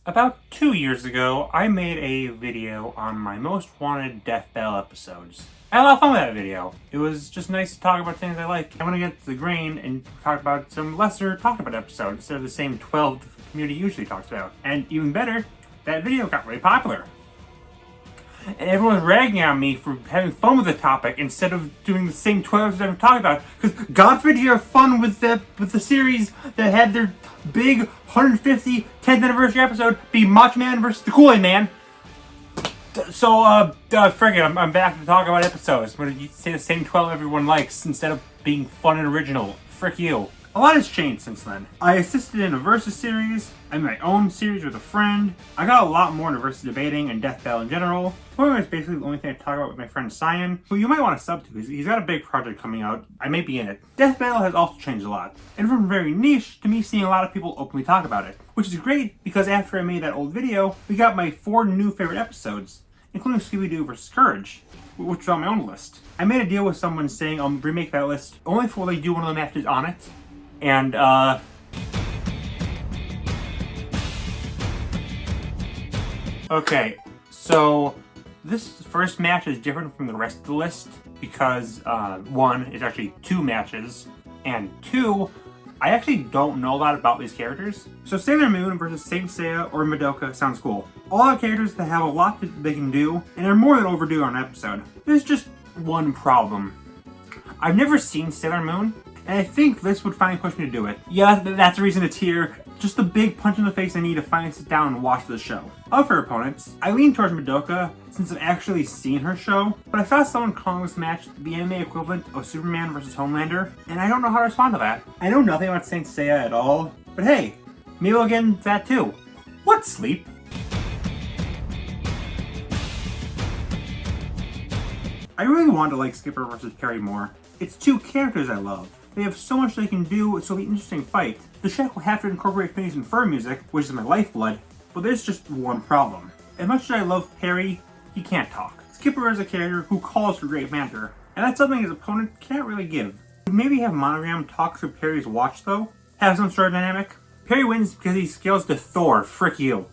About 2 years ago, I made a video on my most wanted Death Battle episodes. I had a lot of fun with that video. It was just nice to talk about things I like. I want to get to the grain and talk about some lesser talked about episodes instead of the same 12 the community usually talks about. And even better, that video got really popular. And everyone was ragging on me for having fun with the topic instead of doing the same 12 episodes I'm talking about. Because God forbid you have fun with the series that had their big 150 10th anniversary episode be Macho Man versus the Kool-Aid Man. So, friggin', I'm back to talk about episodes. Where you say the same 12 everyone likes instead of being fun and original. Frick you. A lot has changed since then. I assisted in a Versus series, I made my own series with a friend. I got a lot more into Versus debating and Death Battle in general. Tournament is basically the only thing I talk about with my friend Cyan, who you might want to sub to. He's got a big project coming out. I may be in it. Death Battle has also changed a lot. And from very niche to me seeing a lot of people openly talk about it. Which is great because after I made that old video, we got my 4 new favorite episodes, including Scooby-Doo vs. Courage, which was on my own list. I made a deal with someone saying I'll remake that list only if they do one of the matches on it. And, okay, so this first match is different from the rest of the list because, 1, it's actually 2 matches, and 2, I actually don't know a lot about these characters. So Sailor Moon versus Saint Seiya or Madoka sounds cool. All are characters that have a lot that they can do, and are more than overdue on an episode. There's just one problem. I've never seen Sailor Moon, and I think this would finally push me to do it. Yeah, that's the reason it's here. Just the big punch in the face I need to finally sit down and watch the show. Of her opponents, I lean towards Madoka since I've actually seen her show, but I saw someone calling this match the anime equivalent of Superman vs. Homelander, and I don't know how to respond to that. I know nothing about Saint Seiya at all, but hey, maybe we'll get into that too. What, Sleep? I really want to like Skipper vs. Perry more. It's 2 characters I love. They have so much they can do, so it'll be an interesting fight. The Shack will have to incorporate Phineas and Ferb music, which is my lifeblood, but there's just one problem. As much as I love Perry, he can't talk. Skipper is a character who calls for great banter, and that's something his opponent can't really give. Maybe have Monogram talk through Perry's watch though? Have some sort of dynamic? Perry wins because he scales to Thor, frick you.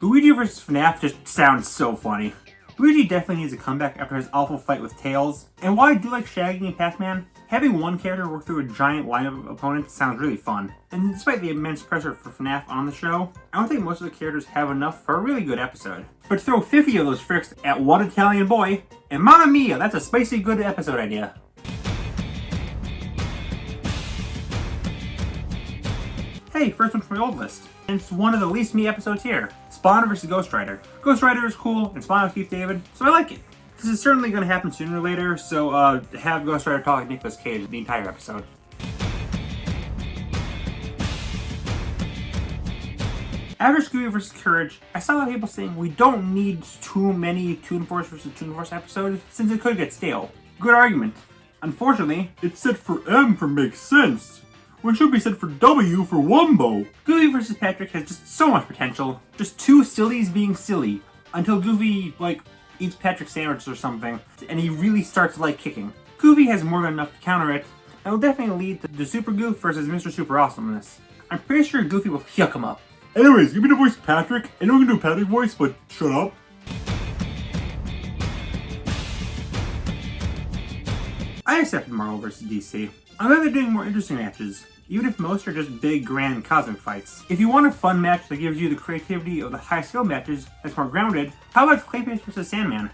Luigi vs. FNAF just sounds so funny. Luigi definitely needs a comeback after his awful fight with Tails. And while I do like Shaggy and Pac-Man, having one character work through a giant line of opponents sounds really fun. And despite the immense pressure for FNAF on the show, I don't think most of the characters have enough for a really good episode. But throw 50 of those fricks at one Italian boy, and mamma mia, that's a spicy good episode idea. Hey, first one from my old list. And it's one of the least me episodes here. Spawn vs. Ghost Rider. Ghost Rider is cool, and Spawn with Keith David, so I like it. This is certainly going to happen sooner or later, so have Ghost Rider talk like Nicolas Cage the entire episode. After Scooby vs. Courage, I saw a lot of people saying we don't need too many Toon Force vs. Toon Force episodes since it could get stale. Good argument. Unfortunately, it's set for M for makes sense, which should be set for W for Wumbo. Goofy vs. Patrick has just so much potential. Just 2 sillies being silly. Until Goofy, eats Patrick's sandwiches or something, and he really starts to like kicking. Goofy has more than enough to counter it, and will definitely lead to the Super Goof versus Mr. Super Awesomeness. I'm pretty sure Goofy will yuck him up. Anyways, give me to voice Patrick. I know we can do a Patrick voice, but shut up. I accept Marvel vs. DC. I'm glad they're doing more interesting matches, even if most are just big, grand, cosmic fights. If you want a fun match that gives you the creativity of the high-skill matches that's more grounded, how about Clayface vs. Sandman?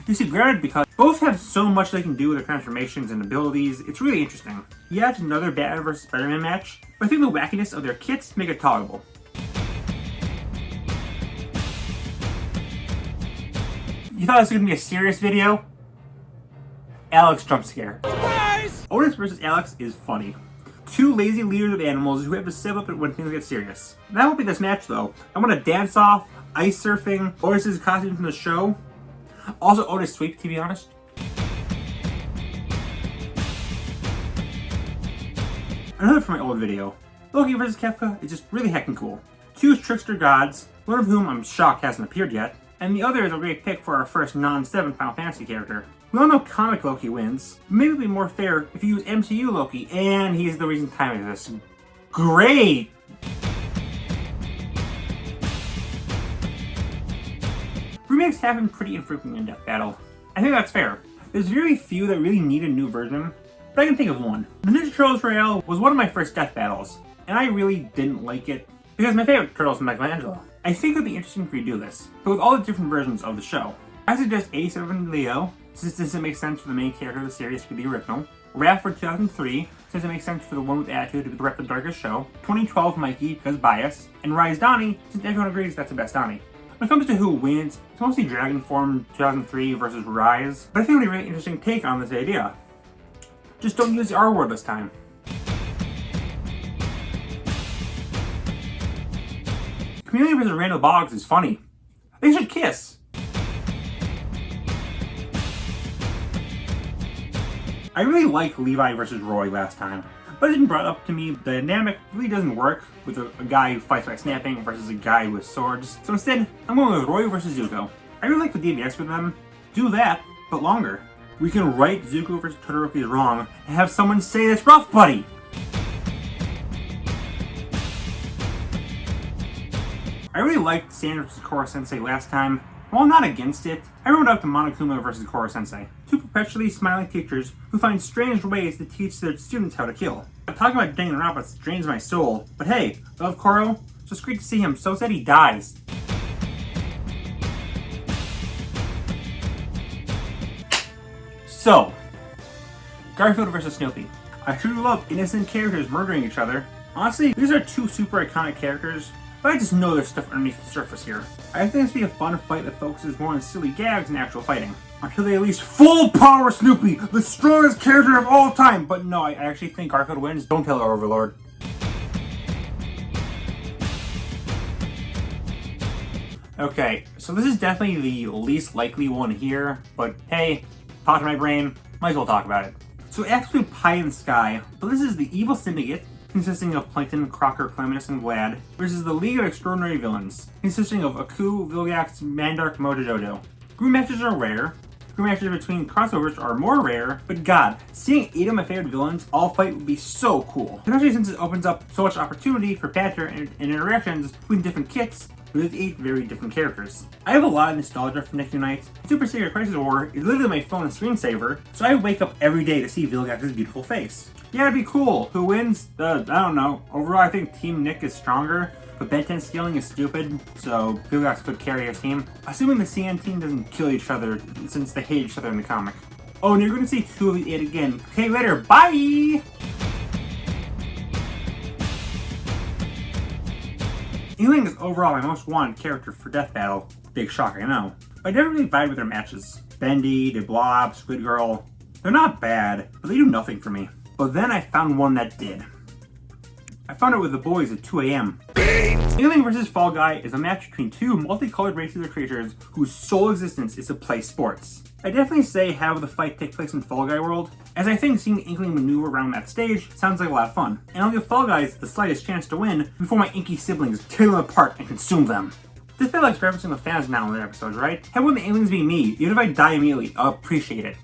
You see, grounded because both have so much they can do with their transformations and abilities, it's really interesting. Yeah, it's another Batman vs. Spider-Man match, but I think the wackiness of their kits make it tolerable. You thought this was going to be a serious video? Alex jump scare. Surprise! Otis vs. Alex is funny. 2 lazy leaders of animals who have to step up when things get serious. That won't be this match though. I want a dance-off, ice surfing, Otis's costume from the show. Also Otis sweep, to be honest. Another from my old video. Loki vs. Kefka is just really heckin' cool. 2 trickster gods, one of whom I'm shocked hasn't appeared yet, and the other is a great pick for our first non-7 Final Fantasy character. We all know comic Loki wins. Maybe it'd be more fair if you use MCU Loki, and he's the reason time exists. Great! Remakes happen pretty infrequently in Death Battle. I think that's fair. There's very few that really need a new version, but I can think of one. The Ninja Turtles Royale was one of my first Death Battles, and I really didn't like it because my favorite turtle is Michelangelo. I think it would be interesting to redo this, but with all the different versions of the show. I suggest 87 Leo, since this doesn't make sense for the main character of the series to be the original. Raph for 2003, since it makes sense for the one with attitude to rep the darkest show. 2012 Mikey, because bias. And Rise Donnie, since everyone agrees that's the best Donnie. When it comes to who wins, it's mostly Dragon Form 2003 versus Rise, but I think it would be a really interesting take on this idea. Just don't use the R word this time. Chameleon vs. Randall Boggs is funny. They should kiss. I really liked Levi versus Roy last time, but it didn't brought up to me the dynamic really doesn't work with a guy who fights by snapping versus a guy with swords. So instead, I'm going with Roy versus Zuko. I really like the DBX with them. Do that, but longer. We can write Zuko versus Todoroki wrong and have someone say that's rough, buddy! I really liked Sandra versus Korra Sensei last time. While not against it, I wrote up to Monokuma versus Korra Sensei, two perpetually smiling teachers who find strange ways to teach their students how to kill. Talking about Danganronpa drains my soul, but hey, love Koro, so it's great to see him, so sad he dies. So, Garfield versus Snoopy. I truly love innocent characters murdering each other. Honestly, these are two super iconic characters, but I just know there's stuff underneath the surface here. I think this would be a fun fight that focuses more on silly gags than actual fighting. Until they unleash full power Snoopy, the strongest character of all time! But no, I actually think Garfield wins. Don't tell our Overlord. Okay, so this is definitely the least likely one here, but hey, talk to my brain, might as well talk about it. So Absolute Pie in the Sky, but this is the evil syndicate, consisting of Plankton, Crocker, Clemenus, and Vlad, versus the League of Extraordinary Villains, consisting of Aku, Vilgax, Mandark, Mojojojo. Group matches are rare. Group matches between crossovers are more rare, but god, seeing 8 of my favorite villains all fight would be so cool. Especially since it opens up so much opportunity for banter and interactions between different kits with 8 very different characters. I have a lot of nostalgia from Nick Unite. Super Secret Crisis War is literally my phone and screensaver, so I wake up every day to see Vilgax's beautiful face. Yeah, it'd be cool. Who wins? I don't know. Overall, I think Team Nick is stronger, but Ben 10 scaling is stupid, so Vilgax could carry his team. Assuming the CN team doesn't kill each other, since they hate each other in the comic. Oh, and you're going to see 2 of the 8 again. Okay, later. Bye! Eling is overall my most wanted character for Death Battle. Big shock, I know. But I never really vibe with their matches. Bendy, De Blob, Squid Girl. They're not bad, but they do nothing for me. But then I found one that did. I found it with the boys at 2 a.m. Alien vs. Fall Guy is a match between 2 multicolored races of creatures whose sole existence is to play sports. I definitely say have the fight take place in Fall Guy world, as I think seeing Inkling maneuver around that stage sounds like a lot of fun. And I'll give Fall Guys the slightest chance to win before my inky siblings tear them apart and consume them. This felt like referencing the fans now in their episodes, right? Have one of the aliens be me, even if I die immediately, I'll appreciate it.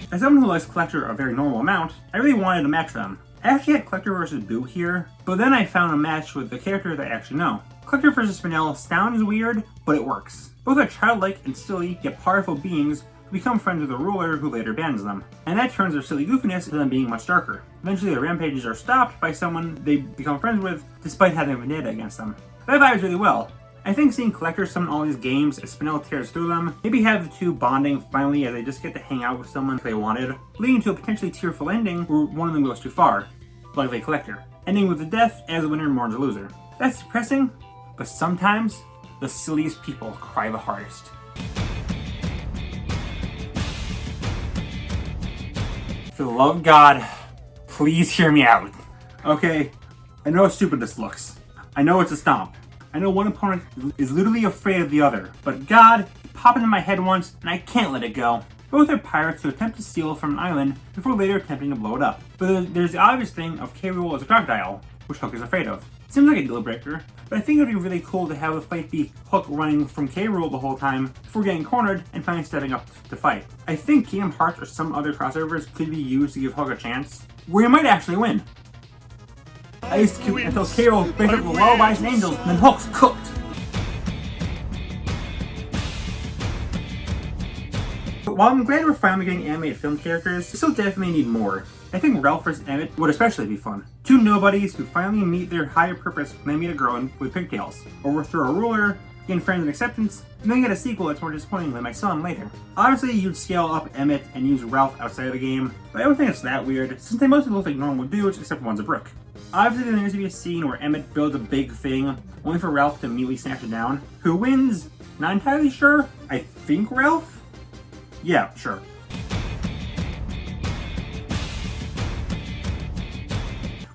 As someone who likes Collector a very normal amount, I really wanted to match them. I actually had Collector versus Boo here, but then I found a match with the character that I actually know. Collector versus Spinel sounds weird, but it works. Both are childlike and silly, yet powerful beings who become friends with a ruler who later bans them. And that turns their silly goofiness into them being much darker. Eventually their rampages are stopped by someone they become friends with, despite having a vendetta against them. That vibes really well. I think seeing collectors summon all these games as Spinel tears through them, maybe have the 2 bonding finally as they just get to hang out with someone they wanted, leading to a potentially tearful ending where one of them goes too far, like the collector, ending with the death as the winner mourns a loser. That's depressing, but sometimes the silliest people cry the hardest. For the love of God, please hear me out. Okay, I know how stupid this looks. I know it's a stomp. I know one opponent is literally afraid of the other, but God, it popped into my head once and I can't let it go. Both are pirates who attempt to steal from an island before later attempting to blow it up. But there's the obvious thing of K. Rool as a crocodile, which Hook is afraid of. Seems like a deal breaker, but I think it would be really cool to have the fight be Hook running from K. Rool the whole time before getting cornered and finally stepping up to fight. I think Kingdom Hearts or some other crossovers could be used to give Hook a chance, where he might actually win. Ice cute until K. Rool breaks up with lullabies and angels, and then Hook's cooked. But while I'm glad we're finally getting animated film characters, we still definitely need more. I think Ralph vs. Emmett would especially be fun. Two nobodies who finally meet their higher purpose when they meet a girl with pigtails, overthrow a ruler, gain friends and acceptance, and then get a sequel that's more disappointing than My Son later. Obviously, you'd scale up Emmett and use Ralph outside of the game, but I don't think it's that weird, since they mostly look like normal dudes except one's a brick. Obviously, there needs to be a scene where Emmett builds a big thing, only for Ralph to immediately snatch it down. Who wins? Not entirely sure. I think Ralph? Yeah, sure.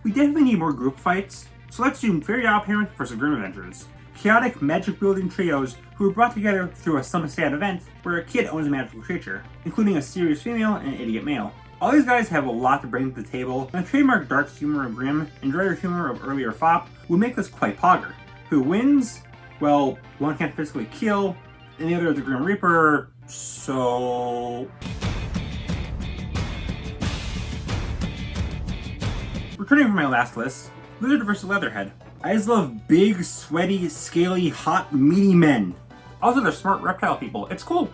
We definitely need more group fights, so let's do Fairy Godparents vs. Grim Adventures. Chaotic magic-building trios who are brought together through a some sad event where a kid owns a magical creature, including a serious female and an idiot male. All these guys have a lot to bring to the table, and the trademark dark humor of Grimm and drier humor of earlier Fop would make this quite pogger. Who wins? Well, one can't physically kill, and the other is the Grim Reaper, so... Returning from my last list, Lizard vs. Leatherhead. I just love big, sweaty, scaly, hot, meaty men. Also, they're smart reptile people. It's cool.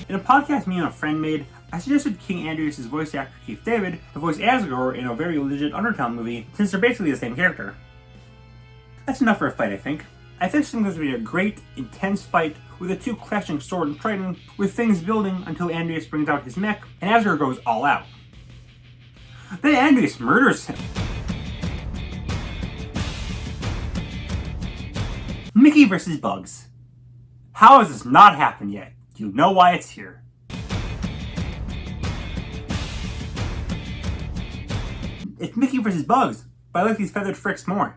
In a podcast me and a friend made, I suggested King Andrews' voice actor Keith David to voice Asgore in a very legit Undertale movie, since they're basically the same character. That's enough for a fight, I think. I think it's going to be a great, intense fight with the two clashing sword and trident, with things building until Andreas brings out his mech and Asgore goes all out. Then Andreas murders him. Mickey vs. Bugs. How has this not happened yet? You know why it's here. It's Mickey vs. Bugs, but I like these feathered fricks more.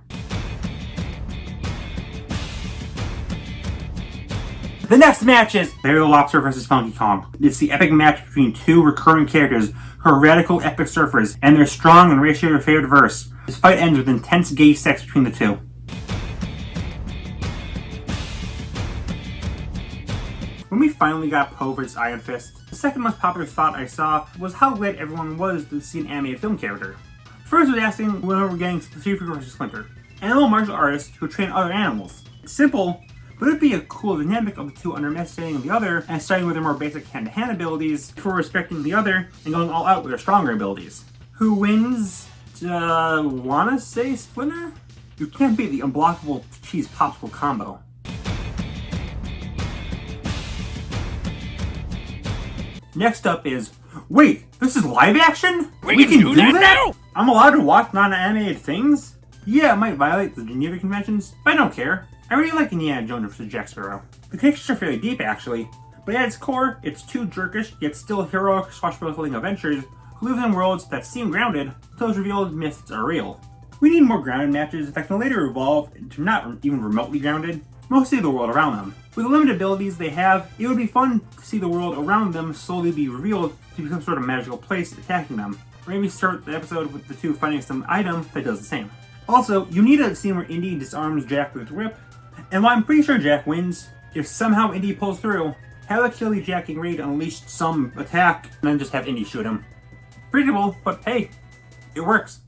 The next match is Larry the Lobster vs. Funky Kong. It's the epic match between two recurring characters who are radical epic surfers and their strong and racially favored verse. This fight ends with intense gay sex between the two. When we finally got Poe vs. Iron Fist, the second most popular thought I saw was how glad everyone was to see an animated film character. First was asking when we were getting Chief vs. Splinter, animal martial artists who train other animals. It's simple, but it'd be a cool dynamic of the two underestimating the other and starting with their more basic hand-to-hand abilities before respecting the other and going all out with their stronger abilities. Who wins? Wanna say Splinter? You can't beat the unblockable cheese popsicle combo. Next up is, wait, this is live action? We can do that now? I'm allowed to watch non-animated things? Yeah, it might violate the Geneva Conventions, but I don't care. I really like Indiana Jones vs. Jack Sparrow. The characters are fairly deep actually, but at its core, it's two jerkish yet still heroic swashbuckling adventurers who live in worlds that seem grounded until it's revealed myths are real. We need more grounded matches that can later evolve into not even remotely grounded, mostly the world around them. With the limited abilities they have, it would be fun to see the world around them slowly be revealed to be some sort of magical place attacking them. Or maybe start the episode with the two finding some item that does the same. Also, you need a scene where Indy disarms Jack with Whip, and while I'm pretty sure Jack wins, if somehow Indy pulls through, have Achille Jack getting ready to unleash some attack, and then just have Indy shoot him. Predictable, but hey, it works.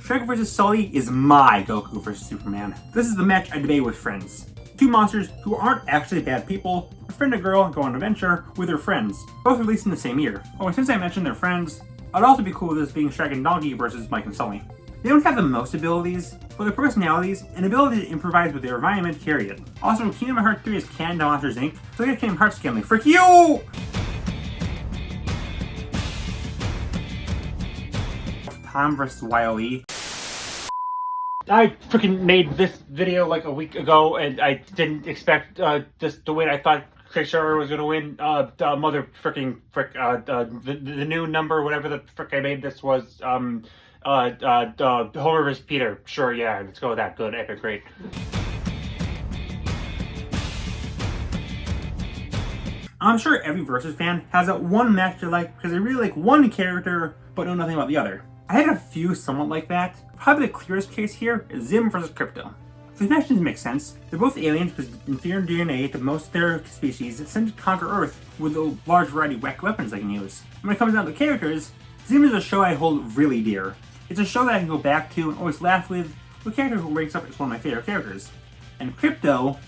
Shrek vs. Sully is my Goku vs. Superman. This is the match I debate with friends. Two monsters who aren't actually bad people, befriend a girl and go on an adventure with their friends, both released in the same year. Oh, since I mentioned their friends, I'd also be cool with this being Shrek and Donkey versus Mike and Sully. They don't have the most abilities, but their personalities and ability to improvise with their environment carry it. Also, Kingdom Hearts 3 is canon to Monsters Inc., so get Kingdom Hearts scaling. Frick you! Tom vs. YOE. I freaking made this video like a week ago, and I didn't expect this to win. I thought Craig Sharper was gonna win. The new number, whatever the frick I made this was. Homer vs. Peter. Sure, yeah, let's go with that. Good, epic, great. I'm sure every Versus fan has that one match they like because they really like one character but know nothing about the other. I had a few somewhat like that. Probably the clearest case here is Zim versus Crypto. These matches make sense. They're both aliens with inferior DNA to most of their species sent to conquer Earth with a large variety of wacky weapons they can use. And when it comes down to characters, Zim is a show I hold really dear. It's a show that I can go back to and always laugh with a character who ranks up as one of my favorite characters. And Crypto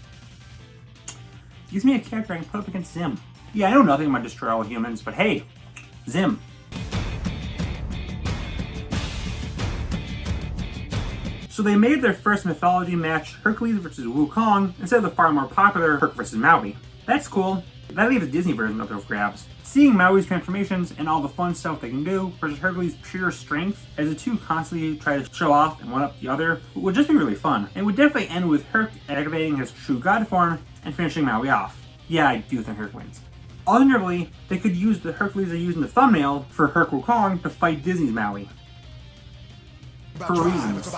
gives me a character I can put up against Zim. Yeah, I know nothing about Destroy All Humans, but hey, Zim. So they made their first mythology match Hercules versus Wukong instead of the far more popular Herc versus Maui. That's cool. That leaves the Disney version up for grabs. Seeing Maui's transformations and all the fun stuff they can do versus Hercules' pure strength as the two constantly try to show off and one-up the other would just be really fun. And would definitely end with Herc activating his true god form and finishing Maui off. Yeah, I do think Herc wins. Alternatively, they could use the Hercules they use in the thumbnail for Herc Wukong to fight Disney's Maui. For reasons.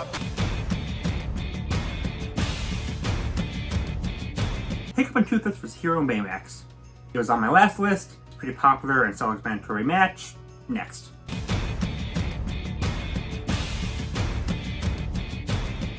Hiccup and Toothless vs. Hero and Baymax. It was on my last list. It's pretty popular and self-explanatory match. Next.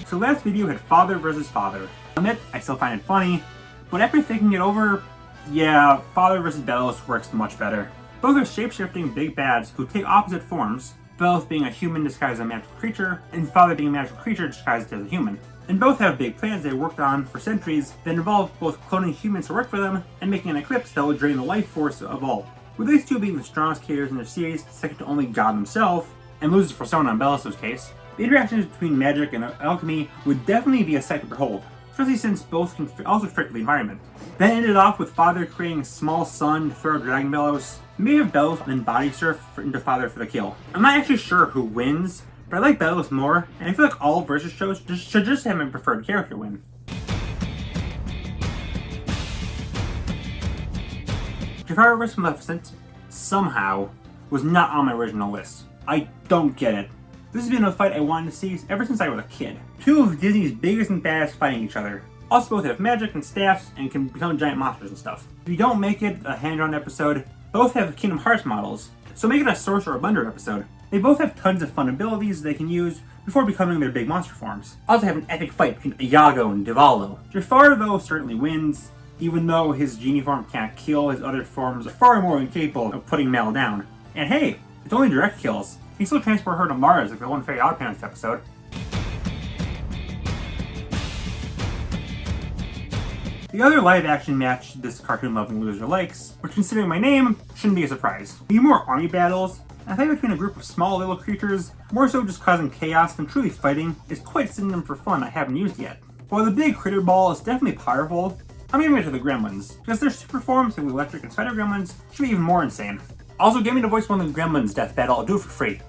So last video had Father versus Father. I admit, I still find it funny, but after thinking it over, yeah, Father versus Belos works much better. Both are shape-shifting big bads who take opposite forms, Belos being a human disguised as a magical creature, and Father being a magical creature disguised as a human. And both have big plans they worked on for centuries that involve both cloning humans to work for them and making an eclipse that will drain the life force of all. With these two being the strongest characters in their series, second to only God himself, and loses Persona in Belos' case, the interactions between magic and alchemy would definitely be a sight to behold, especially since both can also trick the environment. Then ended off with Father creating a small sun to throw Dragon Belos, maybe have Belos then body surf into Father for the kill. I'm not actually sure who wins, but I like Belos more, and I feel like all Versus shows should just have my preferred character win. Jafar vs. Maleficent, somehow, was not on my original list. I don't get it. This has been a fight I wanted to see ever since I was a kid. Two of Disney's biggest and baddest fighting each other. Also both have magic and staffs and can become giant monsters and stuff. If you don't make it a hand-drawn episode, both have Kingdom Hearts models, so make it a Sorcerer or Blender episode. They both have tons of fun abilities they can use before becoming their big monster forms. Also have an epic fight between Iago and Divallo. Jafar though certainly wins, even though his genie form can't kill, his other forms are far more incapable of putting Mel down. And hey, it's only direct kills. He can still transport her to Mars like the one Fairy Odd Parents episode. The other live-action match this cartoon-loving loser likes, which considering my name, shouldn't be a surprise. The more army battles, and a fight between a group of small little creatures, more so just causing chaos than truly fighting, is quite a synonym for fun I haven't used yet. While the big critter ball is definitely powerful, I'm giving it to the Gremlins, because their super forms, like the electric and spider gremlins, should be even more insane. Also, get me to voice one of the Gremlins death battle, I'll do it for free.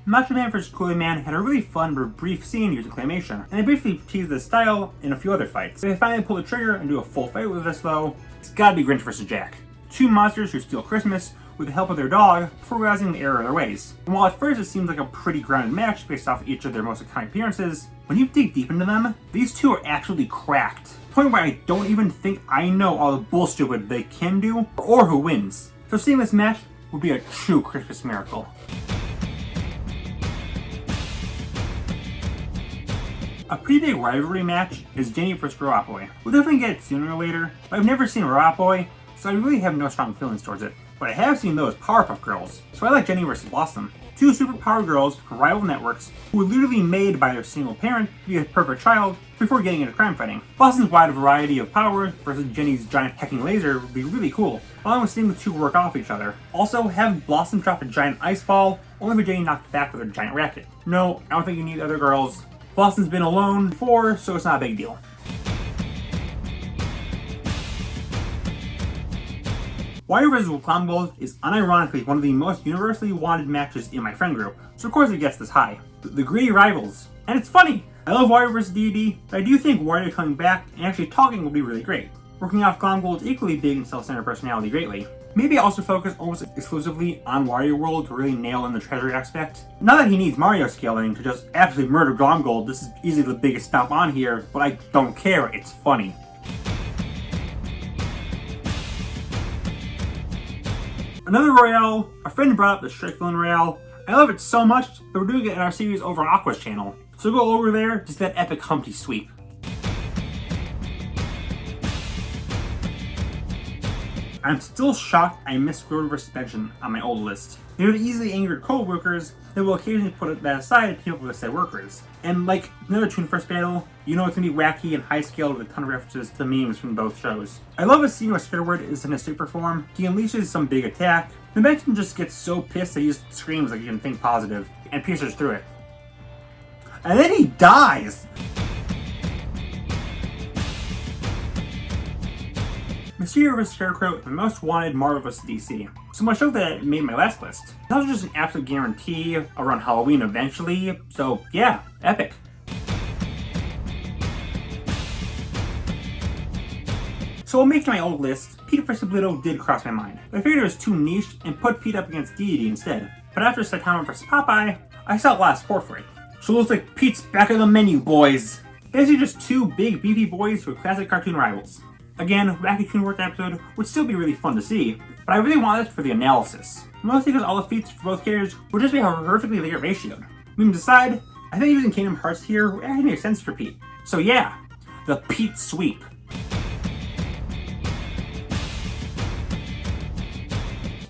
Macho Man vs. Kool-Aid Man had a really fun but brief scene using claymation, and they briefly teased this style in a few other fights. If they finally pull the trigger and do a full fight with this though, it's gotta be Grinch vs. Jack. Two monsters who steal Christmas with the help of their dog before realizing the error of their ways. And while at first it seems like a pretty grounded match based off each of their most iconic appearances, when you dig deep into them, these two are actually cracked. To the point where I don't even think I know all the bullshit they can do or who wins. So seeing this match would be a true Christmas miracle. A pretty big rivalry match is Jenny vs. Robot Boy. We'll definitely get it sooner or later, but I've never seen Robot Boy, so I really have no strong feelings towards it. But I have seen those Powerpuff Girls, so I like Jenny vs. Blossom. Two superpowered girls from rival networks who were literally made by their single parent to be a perfect child before getting into crime fighting. Blossom's wide variety of powers versus Jenny's giant hacking laser would be really cool, along with seeing the two work off each other. Also, have Blossom drop a giant ice ball, only for Jenny knocked back with her giant racket. No, I don't think you need other girls. Blossom's been alone before, so it's not a big deal. Wario vs. Wacom is unironically one of the most universally wanted matches in my friend group, so of course it gets this high. The greedy rivals. And it's funny! I love Wario vs. D&D, but I do think Wario coming back and actually talking will be really great. Working off Glomgold's equally big and self-centered personality greatly. Maybe also focus almost exclusively on Wario World to really nail in the treasure aspect. Not that he needs Mario scaling to just absolutely murder Glomgold, this is easily the biggest stomp on here, but I don't care, it's funny. Another Royale, a friend brought up the Strike Villain Royale. I love it so much that we're doing it in our series over on Aqua's channel. So go over there, just that epic Humpty sweep. I'm still shocked I missed Road vs. Suspension on my old list. They are easily angered co-workers that will occasionally put that aside to team up with said workers. And like another Toon First battle, you know it's gonna be wacky and high scale with a ton of references to memes from both shows. I love a scene where Squidward is in a super form. He unleashes some big attack. The Mexican just gets so pissed that he just screams like he can think positive and pierces through it. And then he dies! Mysterio vs. Scarecrow is my most wanted Marvel vs. DC. So much so that it made my last list. That was just an absolute guarantee around Halloween eventually, so yeah, epic. So while making my old list, Pete vs. Bluto did cross my mind. I figured it was too niche and put Pete up against Deity instead. But after Saitama vs. Popeye, I saw a lot of support for it. So it looks like Pete's back on the menu, boys. Basically just two big beefy boys who are classic cartoon rivals. Again, Wacky Toon Work episode would still be really fun to see, but I really wanted this for the analysis. Mostly because all the feats for both characters would just be horrifically later ratioed. We can decide, I think using Kingdom Hearts here would actually make sense for Pete. So yeah, the Pete sweep.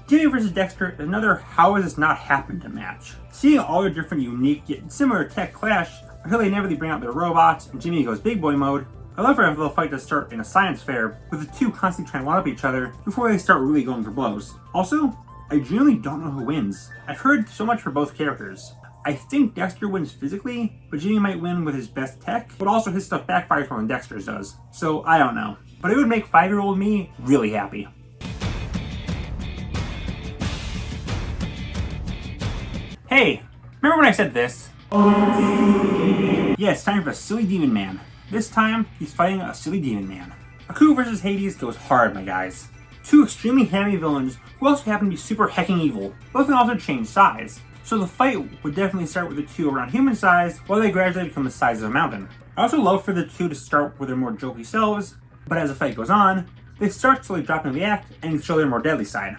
Jimmy vs. Dexter is another how has this not happened to match. Seeing all their different unique yet similar tech clash until they inevitably bring out their robots and Jimmy goes big boy mode. I love for the fight to start in a science fair, with the two constantly trying to one-up each other before they start really going for blows. Also, I genuinely don't know who wins. I've heard so much for both characters. I think Dexter wins physically, but Jimmy might win with his best tech, but also his stuff backfires more than Dexter's does. So I don't know. But it would make 5-year-old me really happy. Hey, remember when I said this? Yeah, it's time for a silly demon man. This time, he's fighting a silly demon man. Aku vs. Hades goes hard, my guys. Two extremely hammy villains who also happen to be super hecking evil. Both can also change size. So the fight would definitely start with the two around human size, while they gradually become the size of a mountain. I also love for the two to start with their more jokey selves, but as the fight goes on, they start slowly dropping the act and show their more deadly side.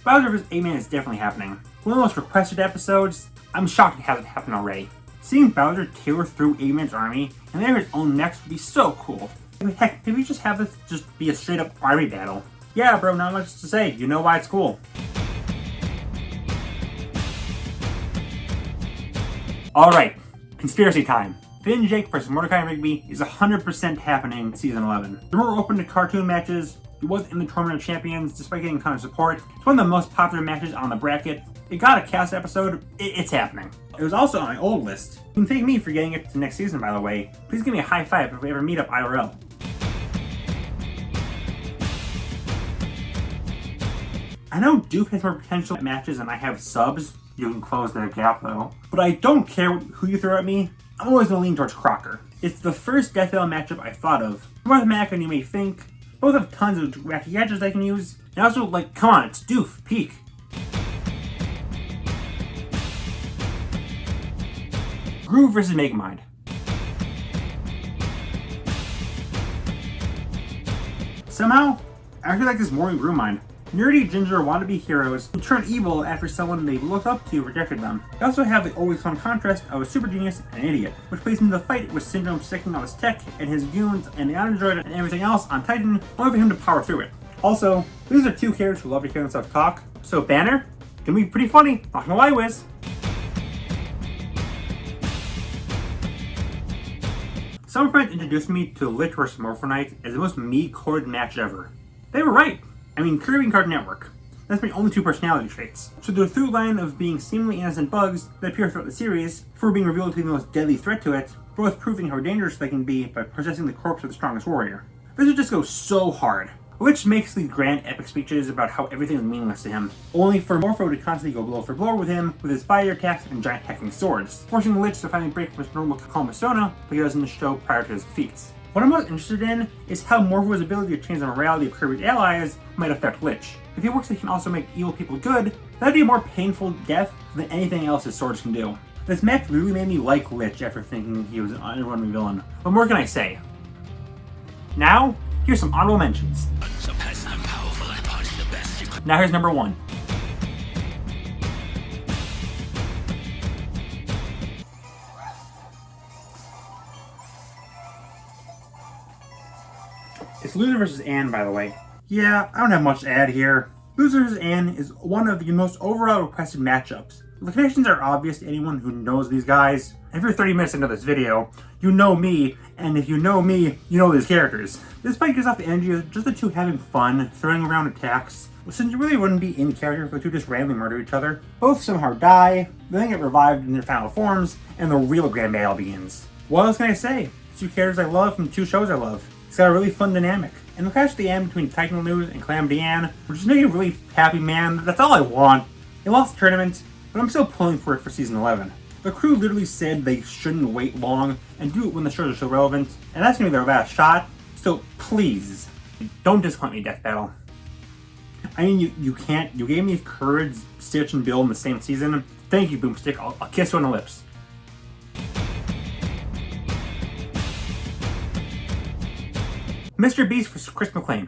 Bowser vs. Eggman is definitely happening. One of the most requested episodes. I'm shocked it hasn't happened already. Seeing Bowser tear through Eggman's army and enter his own next would be so cool. Heck, maybe just have this just be a straight up army battle. Yeah bro, not much to say, you know why it's cool. Alright, conspiracy time. Finn Jake vs. Mordecai and Rigby is 100% happening in Season 11. The more open to cartoon matches, it was in the Tournament of Champions despite getting a ton of support. It's one of the most popular matches on the bracket. It got a cast episode, it's happening. It was also on my old list. You can thank me for getting it to next season, by the way. Please give me a high five if we ever meet up IRL. I know Duke has more potential matches than I have subs. You can close that gap though. But I don't care who you throw at me. I'm always gonna lean towards Crocker. It's the first Death Battle matchup I thought of. More thematic than you may think. Both have tons of wacky gadgets I can use. And also, like, come on, it's Doof, peak. Groove vs. Megamind. Somehow, I actually like this more than Groovemind. Nerdy ginger wannabe heroes who turn evil after someone they looked up to rejected them. They also have the always fun contrast of a super genius and an idiot, which plays into the fight with Syndrome sticking all his tech and his goons and the android and everything else on Titan, only for him to power through it. Also, these are two characters who love to hear themselves talk, so Banner can be pretty funny, not gonna lie, Wiz. Some friends introduced me to Lich vs. Morpho Knight as the most me-coded match ever. They were right. I mean, Kirby and Cartoon Network. That's my only two personality traits. So the through line of being seemingly innocent bugs that appear throughout the series, before being revealed to be the most deadly threat to it, both proving how dangerous they can be by possessing the corpse of the strongest warrior. This would just go so hard. Lich makes these grand epic speeches about how everything is meaningless to him, only for Morpho to constantly go blow for blow with him with his fire attacks and giant hacking swords, forcing Lich to finally break from his normal calm persona like he does in the show prior to his defeats. What I'm most interested in is how Morpho's ability to change the morality of Kirby's allies might affect Lich. If it works that he can also make evil people good, that'd be a more painful death than anything else his swords can do. This match really made me like Lich after thinking he was an underwhelming villain. What more can I say? Now, here's some honorable mentions. Now here's number 1. It's Loser vs. Ann, by the way. Yeah, I don't have much to add here. Loser vs. Ann is one of the most overall requested matchups. The connections are obvious to anyone who knows these guys. If you're 30 minutes into this video, you know me, and if you know me, you know these characters. This fight gives off the energy of just the two having fun, throwing around attacks, since you really wouldn't be in character if the two just randomly murder each other. Both somehow die, then get revived in their final forms, and the real grand battle begins. What else can I say? Two characters I love from two shows I love. It's got a really fun dynamic. And the clash at the end between Titan News and Calamity Ann, which is making a really happy man. That's all I want. They lost the tournament, but I'm still pulling for it for season 11. The crew literally said they shouldn't wait long and do it when the shows are still relevant, and that's gonna be their last shot. So please, don't disappoint me, Death Battle. I mean, you can't. You gave me Courage, Stitch, and Bill in the same season. Thank you, Boomstick. I'll kiss you on the lips. Mr. Beast for Chris McClain.